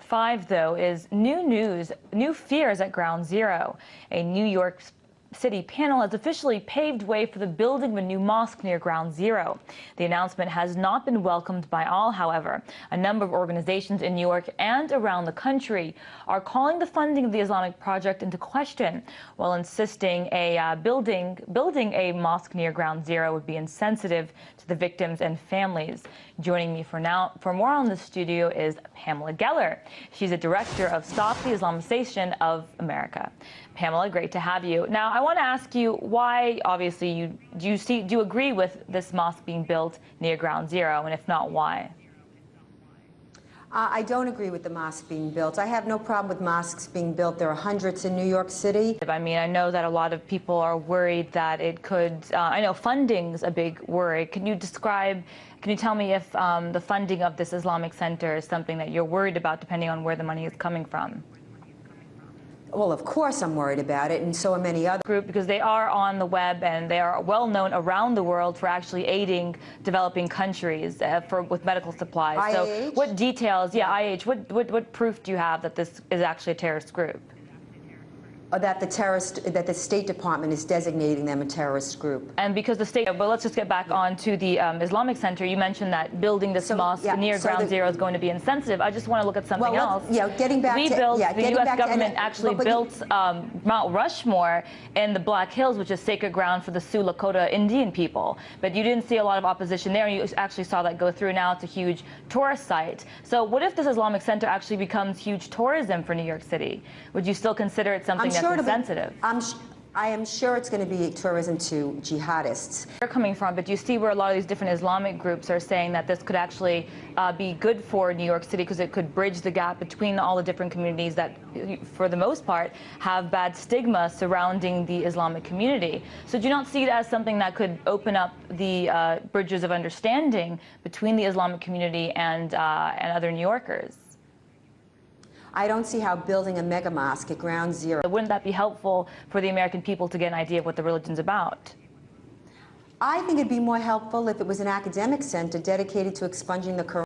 5, though, is new news, new fears at Ground Zero. A New York City panel has officially paved way for the building of a new mosque near Ground Zero. The announcement has not been welcomed by all, however. A number of organizations in New York and around the country are calling the funding of the Islamic project into question, while insisting building a mosque near Ground Zero would be insensitive to the victims and families. Joining me for more on the studio is Pamela Geller. She's a director of Stop the Islamization of America. Pamela, great to have you. Now, I want to ask you why, obviously, do you agree with this mosque being built near Ground Zero, and if not, why? I don't agree with the mosque being built. I have no problem with mosques being built. There are hundreds in New York City. I mean, I know that a lot of people are worried that it could, I know funding's a big worry. Can you tell me if the funding of this Islamic center is something that you're worried about, depending on where the money is coming from? Well, of course I'm worried about it, and so are many other groups, because they are on the web and they are well known around the world for actually aiding developing countries with medical supplies. IH? So what details, IH, what proof do you have that this is actually a terrorist group? That the State Department is designating them a terrorist group. And because the state, but let's just get back on to the Islamic Center. You mentioned that building this mosque near Ground Zero is going to be insensitive. I just want to look at something else. Getting back the U.S. government actually built Mount Rushmore in the Black Hills, which is sacred ground for the Sioux Lakota Indian people. But you didn't see a lot of opposition there, and you actually saw that go through. Now it's a huge tourist site. So what if this Islamic Center actually becomes huge tourism for New York City? Would you still consider it something that's insensitive? I am sure it's going to be tourism to jihadists. Where you're coming from, but you see where a lot of these different Islamic groups are saying that this could actually be good for New York City, because it could bridge the gap between all the different communities that, for the most part, have bad stigma surrounding the Islamic community. So do you not see it as something that could open up the bridges of understanding between the Islamic community and other New Yorkers? I don't see how building a mega mosque at Ground Zero. Wouldn't that be helpful for the American people to get an idea of what the religion's about? I think it'd be more helpful if it was an academic center dedicated to expunging the Quran.